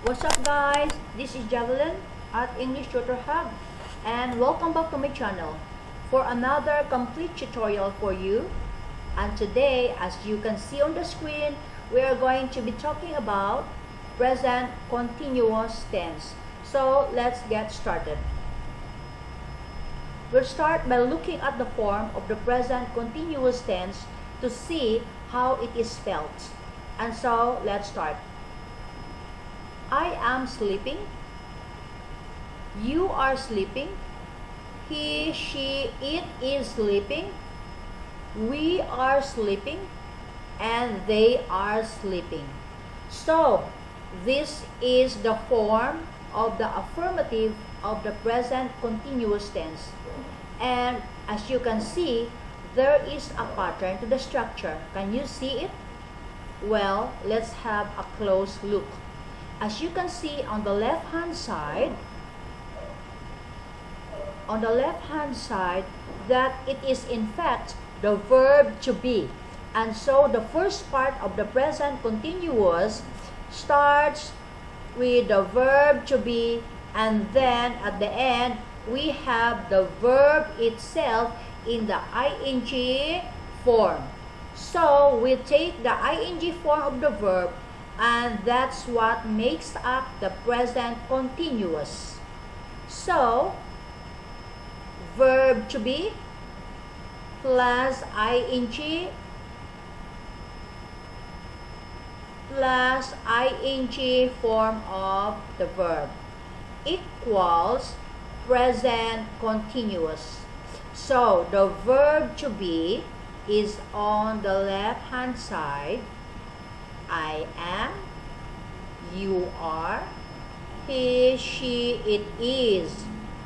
What's up guys, this is Javelin at English Tutor Hub and welcome back to my channel for another complete tutorial for you. And today, as you can see on the screen, we are going to be talking about present continuous tense. So let's get started. We'll start by looking at the form of the present continuous tense to see how it is spelled. And so let's start. I am sleeping. You are sleeping. He, she, it is sleeping. We are sleeping. And they are sleeping. So, this is the form of the affirmative of the present continuous tense. And as you can see, there is a pattern to the structure. Can you see it? Well, let's have a close look. As you can see on the left-hand side, that it is in fact the verb to be. And so the first part of the present continuous starts with the verb to be, and then at the end we have the verb itself in the ing form. So we take the ing form of the verb, and that's what makes up the present continuous. So, verb to be plus ing plus ing form of the verb equals present continuous. So, the verb to be is on the left-hand side. I am, you are, he, she, it is,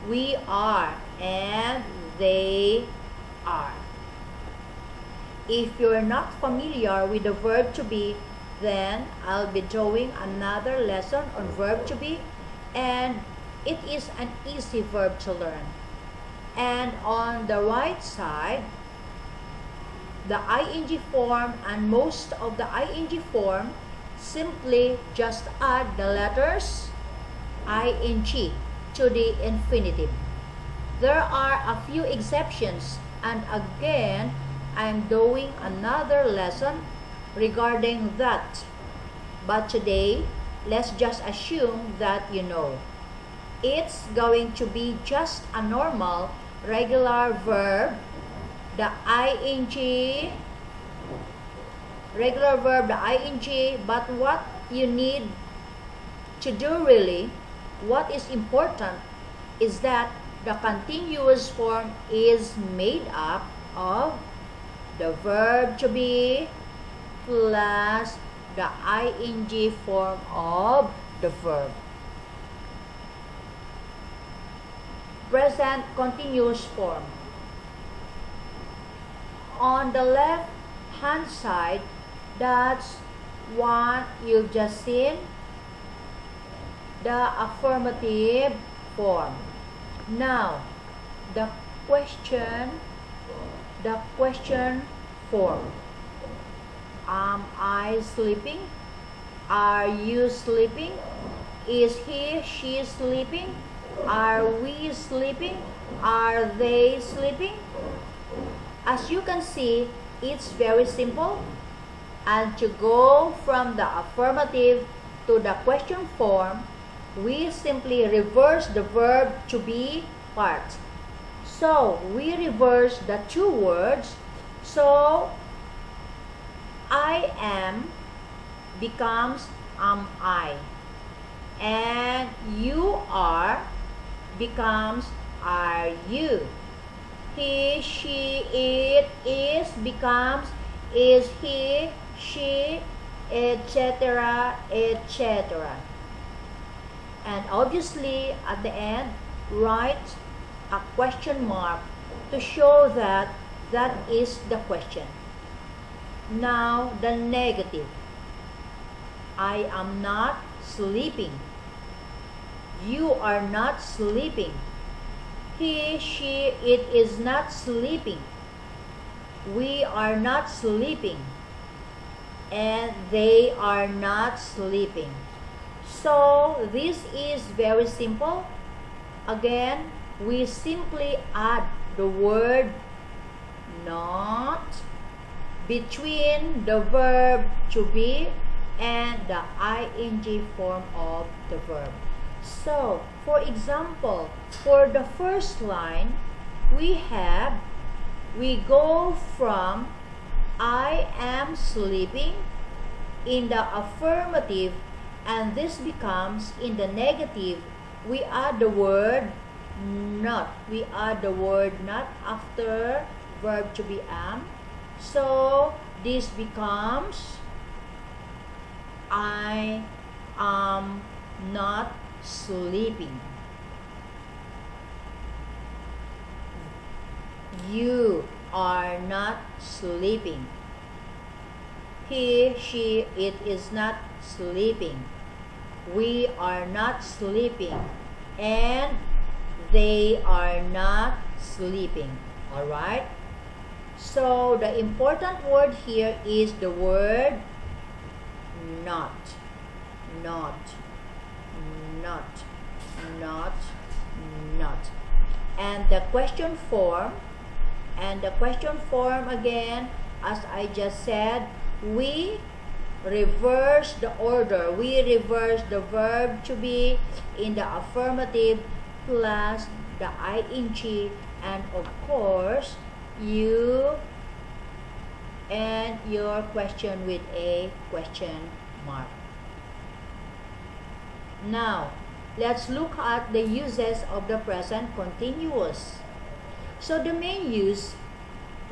we are, and they are. If you're not familiar with the verb to be, then I'll be doing another lesson on verb to be, and it is an easy verb to learn. And on the right side, the ing form, and most of the ing form simply just add the letters ing to the infinitive. There are a few exceptions, and again I'm doing another lesson regarding that. But today, let's just assume that you know. It's going to be just a normal regular verb. The ing, regular verb, the ing, but what you need to do really, what is important is that the continuous form is made up of the verb to be plus the ing form of the verb. Present continuous form. On the left hand side, that's what you've just seen, the affirmative form. Now, the question form. Am I sleeping? Are you sleeping? Is he, she sleeping? Are we sleeping? Are they sleeping? As you can see, it's very simple. And to go from the affirmative to the question form, we simply reverse the verb to be part. So, we reverse the two words. So, I am becomes am I. And you are becomes are you. He, she, it is becomes is he, she, etc., etc. And obviously, at the end, write a question mark to show that that is the question. Now, the negative. I am not sleeping. You are not sleeping. He, she, it is not sleeping. We are not sleeping. And they are not sleeping. So this is very simple. Again, we simply add the word not between the verb to be and the ing form of the verb. So, for example, for the first line, we go from I am sleeping in the affirmative, and this becomes in the negative. We add the word not. We add the word not after verb to be am. So this becomes I am not sleeping. You are not sleeping. He, she, it is not sleeping. We are not sleeping. And they are not sleeping. Alright? So the important word here is the word not. Not. Not. Not. Not. And the question form, again, as I just said, we reverse the order. We reverse the verb to be in the affirmative plus the ing, and of course you end your question with a question mark. Now let's look at the uses of the present continuous. So the main use,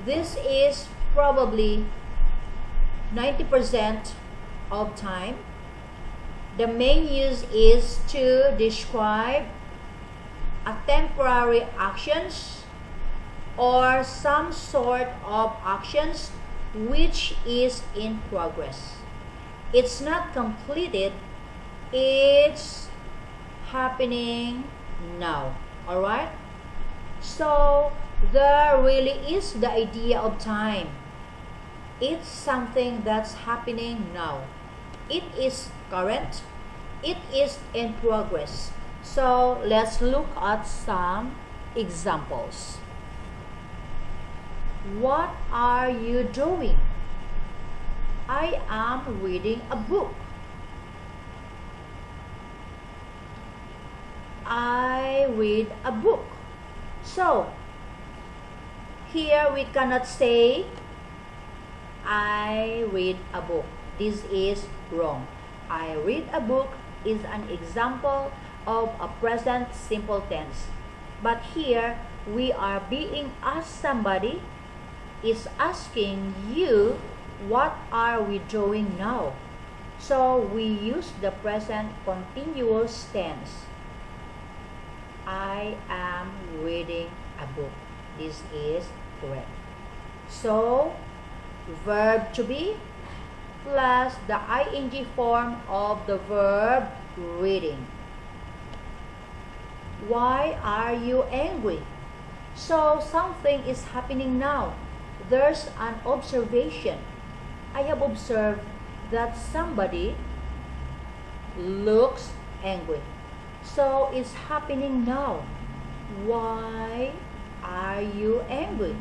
this is probably 90% of time. The main use is to describe a temporary actions or some sort of actions which is in progress. It's not completed, it's happening now. Alright? So there really is the idea of time. It's something that's happening now. It is current. It is in progress. So let's look at some examples. What are you doing? I am reading a book. I read a book. So here we cannot say I read a book. This is wrong. I read a book is an example of a present simple tense. But here we are being asked, somebody is asking you, what are we doing now? So we use the present continuous tense. I am reading a book. This is correct. So verb to be plus the ing form of the verb reading. Why are you angry? So something is happening now. There's an observation. I have observed that somebody looks angry. So it's happening now. Why are you angry?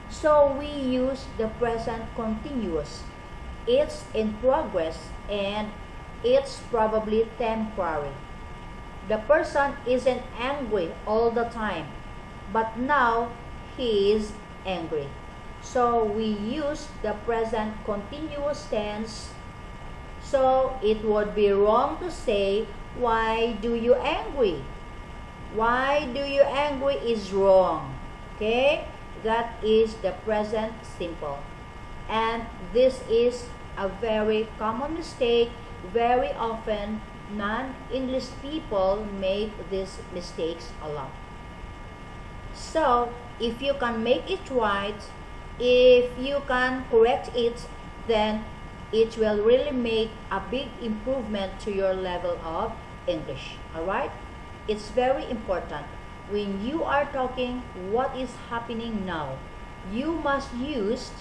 So we use the present continuous. It's in progress and it's probably temporary. The person isn't angry all the time, but now he is angry. So we use the present continuous tense. So it would be wrong to say, why do you angry? Why do you angry is wrong. Okay? That is the present simple. And this is a very common mistake. Very often, non-English people make these mistakes a lot. So, if you can make it right, if you can correct it, then it will really make a big improvement to your level of English. Alright? It's very important. When you are talking what is happening now, you must use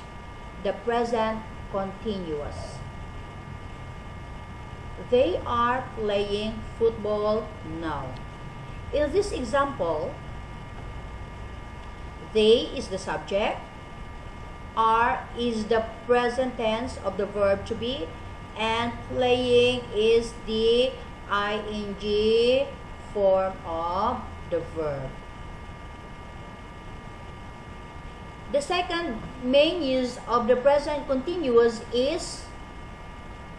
the present continuous. They are playing football now. In this example, they is the subject, are is the present tense of the verb to be, and playing is the ing form of the verb. The second main use of the present continuous is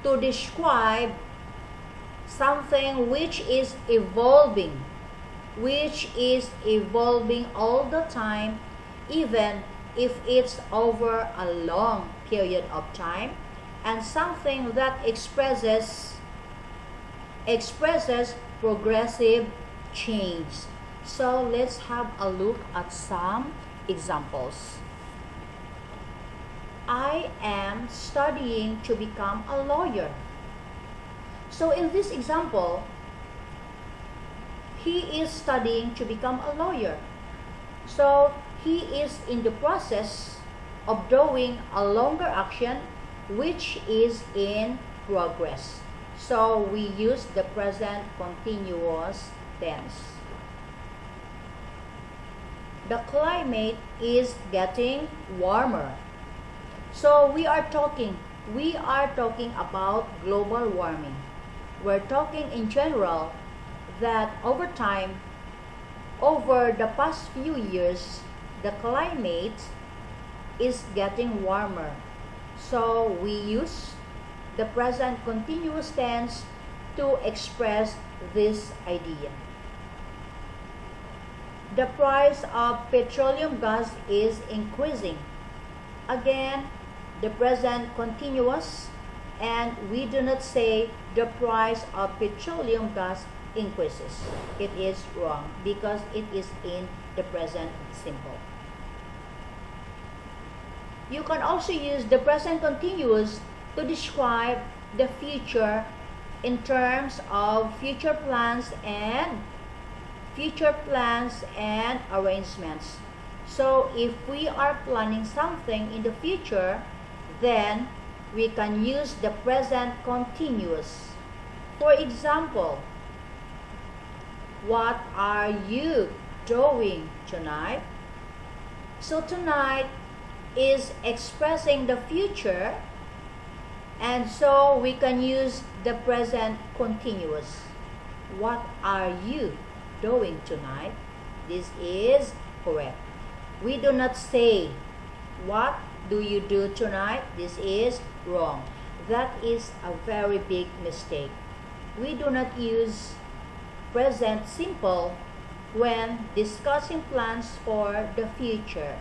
to describe something which is evolving all the time, even if it's over a long period of time, and something that expresses progressive change. So let's have a look at some examples. I am studying to become a lawyer. So in this example, he is studying to become a lawyer. So he is in the process of doing a longer action which is in progress. So we use the present continuous tense. The climate is getting warmer. So we are talking about global warming. We're talking in general that over time, over the past few years, the climate is getting warmer. So we use the present continuous tense to express this idea. The price of petroleum gas is increasing. Again, the present continuous, and we do not say the price of petroleum gas increases. It is wrong because it is in the present simple. You can also use the present continuous to describe the future in terms of future plans and arrangements. So if we are planning something in the future, then we can use the present continuous. For example, what are you doing tonight? So tonight is expressing the future, and so we can use the present continuous. What are you doing tonight? This is correct. We do not say, what do you do tonight? This is wrong. That is a very big mistake. We do not use present simple when discussing plans for the future.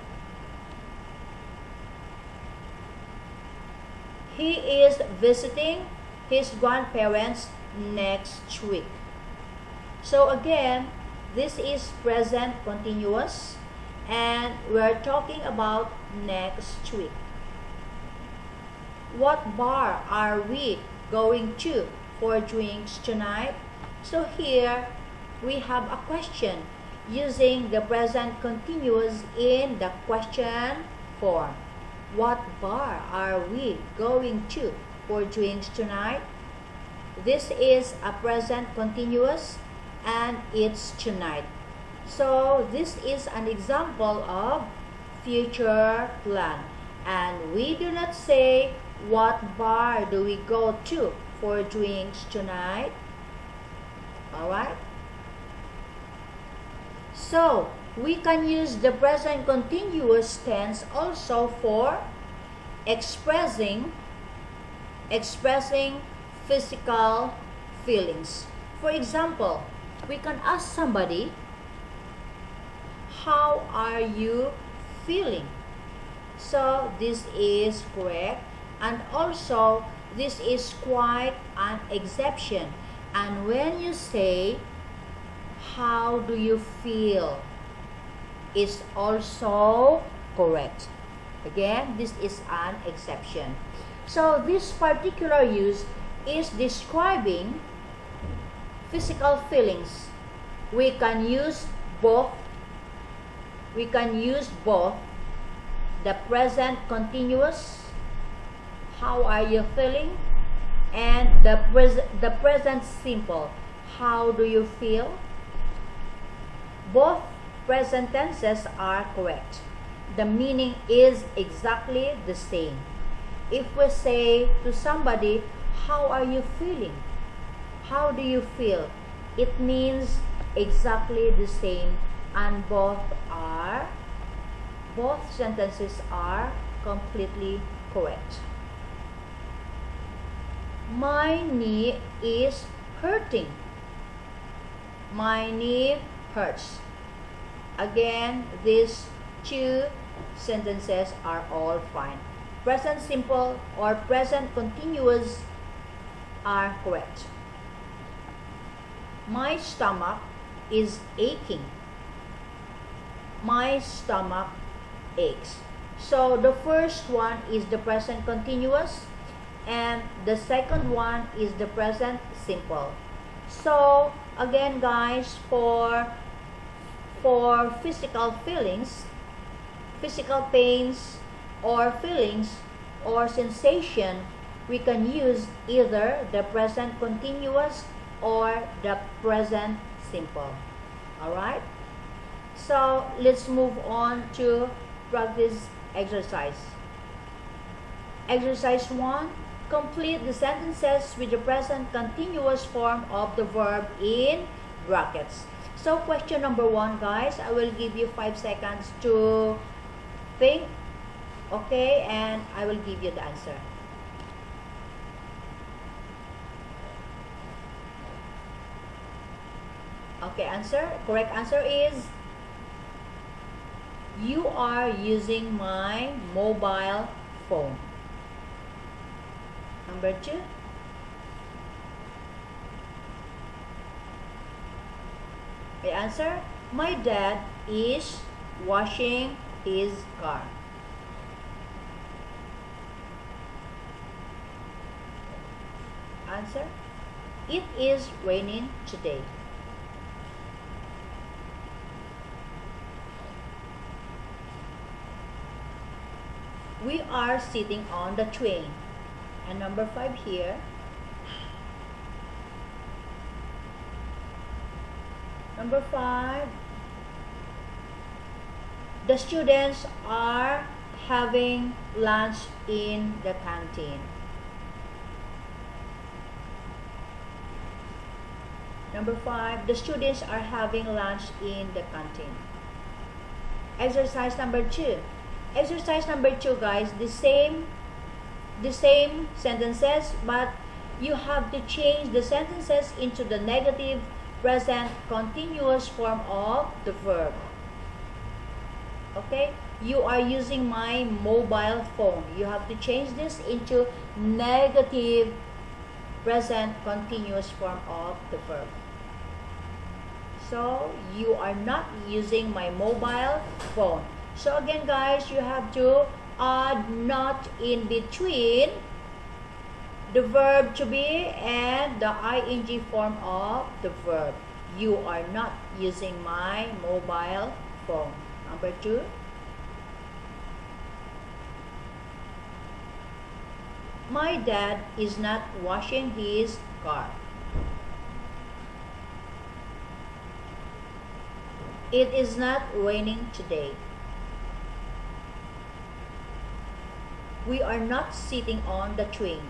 He is visiting his grandparents next week. So again, this is present continuous, and we're talking about next week. What bar are we going to for drinks tonight? So here we have a question using the present continuous in the question form. What bar are we going to for drinks tonight? This is a present continuous, and it's tonight. So this is an example of future plan, and we do not say what bar do we go to for drinks tonight. Alright? So we can use the present continuous tense also for expressing physical feelings. For example, we can ask somebody, how are you feeling? So this is correct, and also this is quite an exception. And when you say, how do you feel, is also correct. Again, this is an exception. So this particular use is describing physical feelings. We can use both the present continuous, how are you feeling, And the present simple, how do you feel? Both present tenses are correct. The meaning is exactly the same. If we say to somebody, how are you feeling? How do you feel? It means exactly the same, and both sentences are completely correct. My knee is hurting. My knee hurts. Again, these two sentences are all fine. Present simple or present continuous are correct. My stomach is aching. My stomach aches. So the first one is the present continuous and the second one is the present simple. So again guys, for physical feelings, physical pains or feelings or sensation, we can use either the present continuous or the present simple. Alright? So let's move on to practice exercise. Exercise 1. Complete the sentences with the present continuous form of the verb in brackets. So question number 1 guys, I will give you 5 seconds to think. Okay, and I will give you the answer. Okay, correct answer is you are using my mobile phone. Number 2. The answer, my dad is washing his car. Answer, it is raining today. We are sitting on the train. And number 5 here. Number 5. The students are having lunch in the canteen. Number 5. The students are having lunch in the canteen. Exercise number 2. Exercise number 2 guys, the same sentences, but you have to change the sentences into the negative present continuous form of the verb. Okay, you are using my mobile phone. You have to change this into negative present continuous form of the verb. So you are not using my mobile phone. So again guys, you have to add not in between the verb to be and the ing form of the verb. You are not using my mobile phone. Number 2. My dad is not washing his car. It is not raining today. We are not sitting on the train.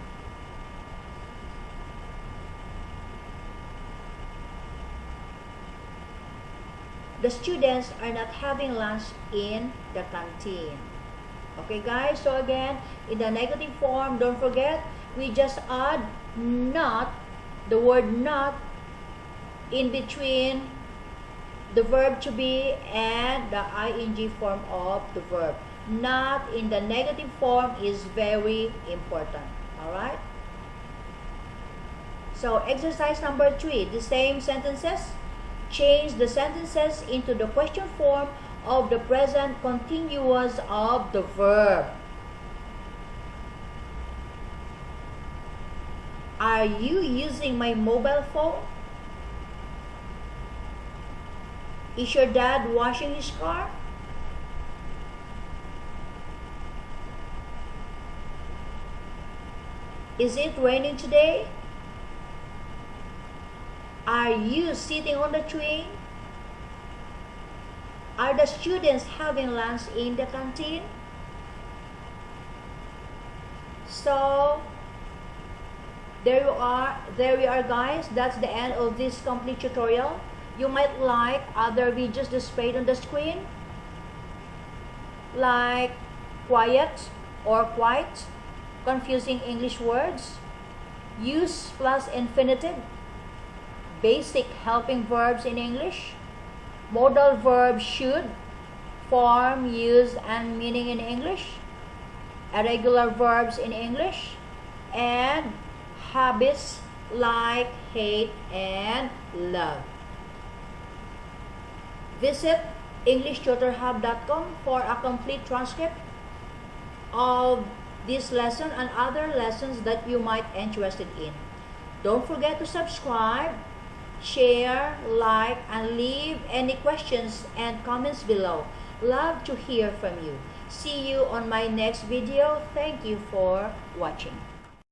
The students are not having lunch in the canteen. Okay guys, so again, in the negative form, don't forget, we just add not, the word not, in between the verb to be and the ing form of the verb. Not in the negative form is very important. Alright? So exercise number 3, the same sentences. Change the sentences into the question form of the present continuous of the verb. Are you using my mobile phone? Is your dad washing his car? Is it raining today? Are you sitting on the train? Are the students having lunch in the canteen? So there we are guys. That's the end of this complete tutorial. You might like other videos displayed on the screen, like quiet or quite, confusing English words, use plus infinitive, basic helping verbs in English, modal verb should, form, use, and meaning in English, irregular verbs in English, and habits like hate and love. Visit englishtutorhub.com for a complete transcript of this lesson and other lessons that you might be interested in. Don't forget to subscribe, share, like, and leave any questions and comments below. Love to hear from you. See you on my next video. Thank you for watching.